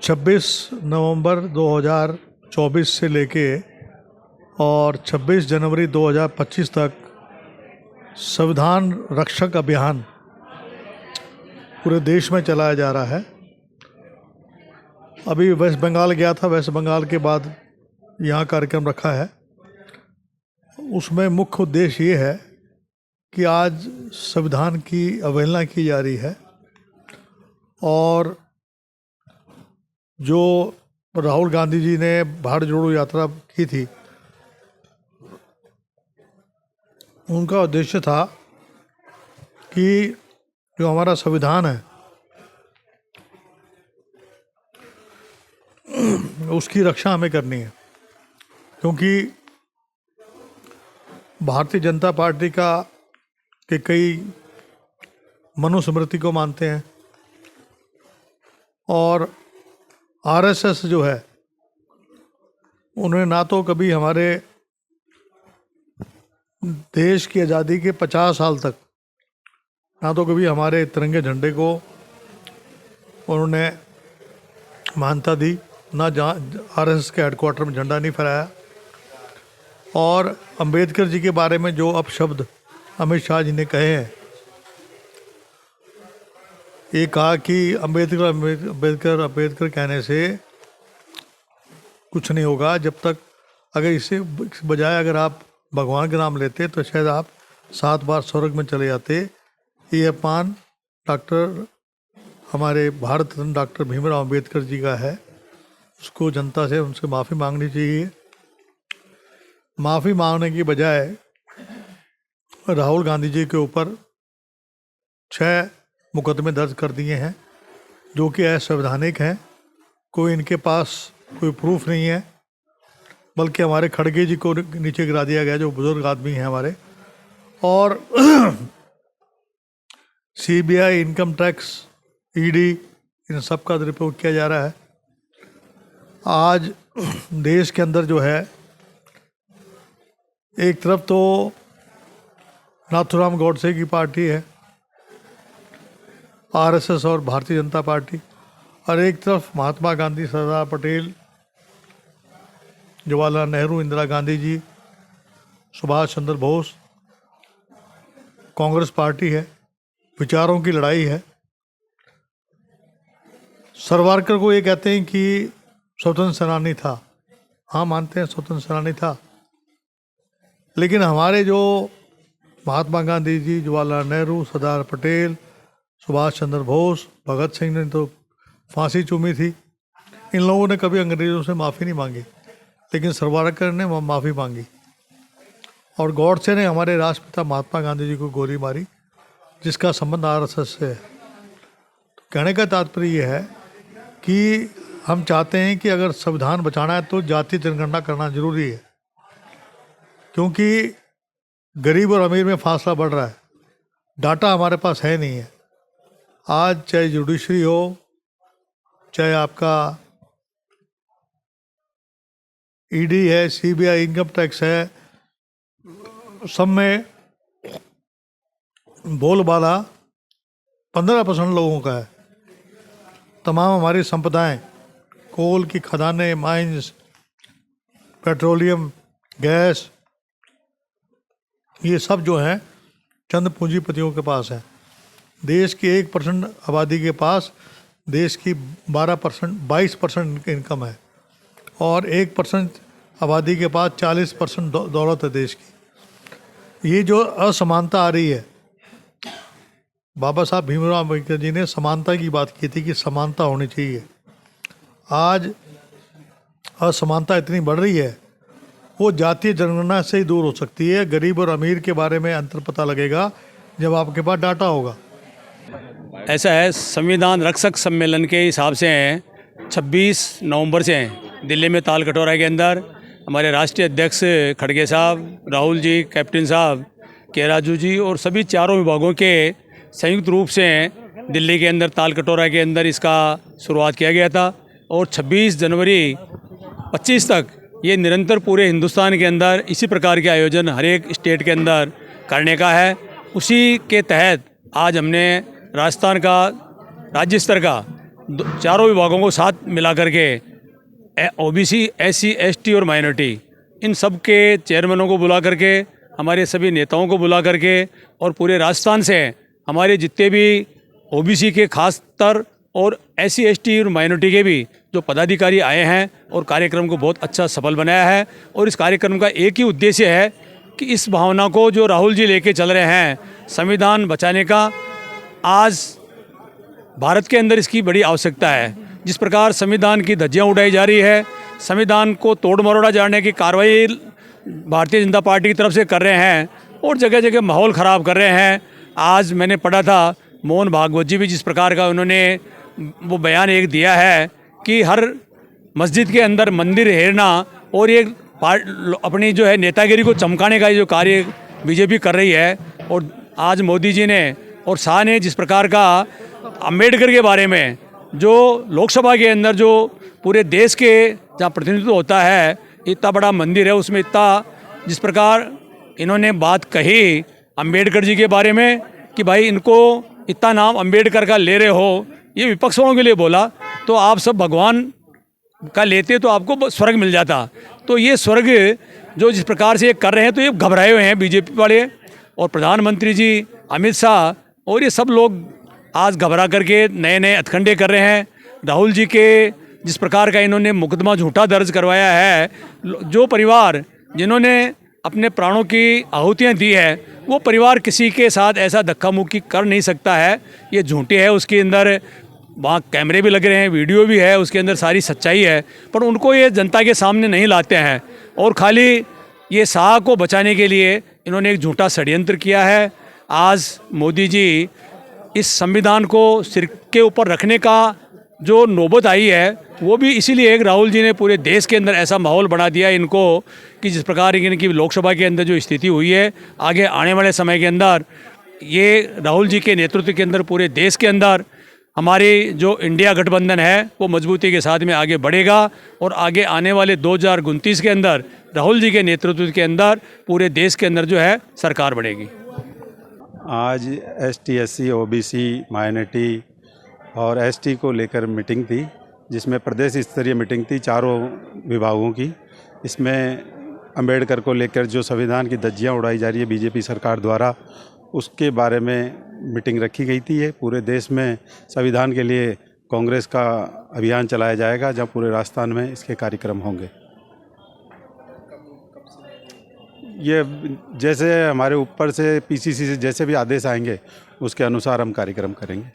26 नवंबर 2024 से लेके और 26 जनवरी 2025 तक संविधान रक्षक अभियान पूरे देश में चलाया जा रहा है। अभी वेस्ट बंगाल गया था, वेस्ट बंगाल के बाद यहाँ कार्यक्रम रखा है। उसमें मुख्य उद्देश्य ये है कि आज संविधान की अवहेलना की जा रही है और जो राहुल गांधी जी ने भारत जोड़ो यात्रा की थी, उनका उद्देश्य था कि जो हमारा संविधान है उसकी रक्षा हमें करनी है, क्योंकि भारतीय जनता पार्टी के कई मनुस्मृति को मानते हैं और आरएसएस जो है उन्होंने ना तो कभी हमारे देश की आज़ादी के 50 साल तक ना तो कभी हमारे तिरंगे झंडे को उन्होंने मान्यता दी, ना आरएसएस के हेडक्वार्टर में झंडा नहीं फहराया। और अंबेडकर जी के बारे में जो अपशब्द अमित शाह जी ने कहे हैं, ये कहा कि अंबेडकर कहने से कुछ नहीं होगा, जब तक अगर इससे बजाय अगर आप भगवान का नाम लेते तो शायद आप 7 बार स्वर्ग में चले जाते। ये अपमान हमारे भारत रत्न डॉक्टर भीमराव अंबेडकर जी का है। उसको जनता से उनसे माफ़ी मांगनी चाहिए। माफ़ी मांगने की बजाय राहुल गांधी जी के ऊपर 6 मुकदमे दर्ज कर दिए हैं जो कि असंवैधानिक हैं। कोई इनके पास कोई प्रूफ नहीं है, बल्कि हमारे खड़गे जी को नीचे गिरा दिया गया, जो बुजुर्ग आदमी हैं हमारे। और सीबीआई, इनकम टैक्स, ईडी, इन सब का दुरुपयोग किया जा रहा है। आज देश के अंदर जो है, एक तरफ तो नाथूराम गौडसे की पार्टी है, आरएसएस और भारतीय जनता पार्टी, और एक तरफ महात्मा गांधी, सरदार पटेल, जवाहरलाल नेहरू, इंदिरा गांधी जी, सुभाष चंद्र बोस, कांग्रेस पार्टी है। विचारों की लड़ाई है। सावरकर को ये कहते हैं कि स्वतंत्र सेनानी था। हाँ, मानते हैं स्वतंत्र सेनानी था, लेकिन हमारे जो महात्मा गांधी जी, जवाहरलाल नेहरू, सरदार पटेल, सुभाष चंद्र बोस, भगत सिंह ने तो फांसी चूमी थी। इन लोगों ने कभी अंग्रेज़ों से माफ़ी नहीं मांगी, लेकिन सावरकर ने माफ़ी मांगी। और गॉडसे ने हमारे राष्ट्रपिता महात्मा गांधी जी को गोली मारी, जिसका संबंध आरएसएस से है। तो कहने का तात्पर्य यह है कि हम चाहते हैं कि अगर संविधान बचाना है तो जातीय जनगणना करना जरूरी है, क्योंकि गरीब और अमीर में फासला बढ़ रहा है। डाटा हमारे पास है नहीं है। आज चाहे जुडिशरी हो, चाहे आपका ईडी है, सीबीआई, इनकम टैक्स है, सब में बोलबाला 15% लोगों का है। तमाम हमारी संपदाएं, कोल की खदानें, माइंस, पेट्रोलियम, गैस, ये सब जो हैं चंद पूंजीपतियों के पास है। देश की 1% आबादी के पास देश की 22% इनकम है, और 1% आबादी के पास 40% दौलत है देश की। ये जो असमानता आ रही है, बाबा साहब भीमराव अम्बेडकर जी ने समानता की बात की थी कि समानता होनी चाहिए। आज असमानता इतनी बढ़ रही है, वो जातीय जनगणना से ही दूर हो सकती है। गरीब और अमीर के बारे में अंतर पता लगेगा जब आपके पास डाटा होगा। ऐसा है, संविधान रक्षक सम्मेलन के हिसाब से हैं 26 नवंबर से हैं दिल्ली में तालकटोरा के अंदर। हमारे राष्ट्रीय अध्यक्ष खड़गे साहब, राहुल जी, कैप्टन साहब, के राजू जी और सभी चारों विभागों के संयुक्त रूप से दिल्ली के अंदर तालकटोरा के अंदर इसका शुरुआत किया गया था। और 26 जनवरी 25 तक ये निरंतर पूरे हिंदुस्तान के अंदर इसी प्रकार के आयोजन हर एक स्टेट के अंदर करने का है। उसी के तहत आज हमने राजस्थान का राज्य स्तर का चारों विभागों को साथ मिला करके ओबीसी, एससी, एसटी और माइनॉरिटी इन सब के चेयरमैनों को बुला करके, हमारे सभी नेताओं को बुला करके और पूरे राजस्थान से हमारे जितने भी ओबीसी के खासतर और एससी, एसटी और माइनॉरिटी के भी जो पदाधिकारी आए हैं और कार्यक्रम को बहुत अच्छा सफल बनाया है। और इस कार्यक्रम का एक ही उद्देश्य है कि इस भावना को जो राहुल जी लेके चल रहे हैं संविधान बचाने का, आज भारत के अंदर इसकी बड़ी आवश्यकता है। जिस प्रकार संविधान की धज्जियां उड़ाई जा रही है, संविधान को तोड़ मरोड़ा जाने की कार्रवाई भारतीय जनता पार्टी की तरफ से कर रहे हैं और जगह जगह माहौल ख़राब कर रहे हैं। आज मैंने पढ़ा था मोहन भागवत जी भी जिस प्रकार का उन्होंने वो बयान एक दिया है कि हर मस्जिद के अंदर मंदिर हेरना और ये अपनी जो है नेतागिरी को चमकाने का जो कार्य बीजेपी कर रही है। और आज मोदी जी ने और शाह ने जिस प्रकार का अम्बेडकर के बारे में जो लोकसभा के अंदर जो पूरे देश के जहाँ प्रतिनिधित्व होता है, इतना बड़ा मंदिर है, उसमें इतना जिस प्रकार इन्होंने बात कही अम्बेडकर जी के बारे में कि भाई इनको इतना नाम अम्बेडकर का ले रहे हो, ये विपक्ष वालों के लिए बोला, तो आप सब भगवान का लेते तो आपको स्वर्ग मिल जाता। तो ये स्वर्ग जो जिस प्रकार से ये कर रहे हैं, तो ये घबराए हुए हैं बीजेपी वाले और प्रधानमंत्री जी अमित शाह और ये सब लोग आज घबरा करके नए नए हथकंडे कर रहे हैं। राहुल जी के जिस प्रकार का इन्होंने मुकदमा झूठा दर्ज करवाया है, जो परिवार जिन्होंने अपने प्राणों की आहुतियाँ दी है, वो परिवार किसी के साथ ऐसा धक्का मुक्की कर नहीं सकता है। ये झूठे है, उसके अंदर वहाँ कैमरे भी लग रहे हैं, वीडियो भी है, उसके अंदर सारी सच्चाई है, पर उनको ये जनता के सामने नहीं लाते हैं और खाली ये शाह को बचाने के लिए इन्होंने एक झूठा षड्यंत्र किया है। आज मोदी जी इस संविधान को सिर के ऊपर रखने का जो नौबत आई है, वो भी इसीलिए एक राहुल जी ने पूरे देश के अंदर ऐसा माहौल बना दिया इनको कि जिस प्रकार इनकी लोकसभा के अंदर जो स्थिति हुई है, आगे आने वाले समय के अंदर ये राहुल जी के नेतृत्व के अंदर पूरे देश के अंदर हमारी जो इंडिया गठबंधन है वो मजबूती के साथ में आगे बढ़ेगा और आगे आने वाले 2029 के अंदर राहुल जी के नेतृत्व के अंदर पूरे देश के अंदर जो है सरकार बढ़ेगी। आज एसटी, एससी, ओबीसी, माइनॉरिटी और एसटी को लेकर मीटिंग थी, जिसमें प्रदेश स्तरीय मीटिंग थी चारों विभागों की। इसमें अंबेडकर को लेकर जो संविधान की धज्जियां उड़ाई जा रही है बीजेपी सरकार द्वारा, उसके बारे में मीटिंग रखी गई थी। ये पूरे देश में संविधान के लिए कांग्रेस का अभियान चलाया जाएगा, जहां पूरे राजस्थान में इसके कार्यक्रम होंगे। ये जैसे हमारे ऊपर से पीसीसी से जैसे भी आदेश आएंगे उसके अनुसार हम कार्यक्रम करेंगे।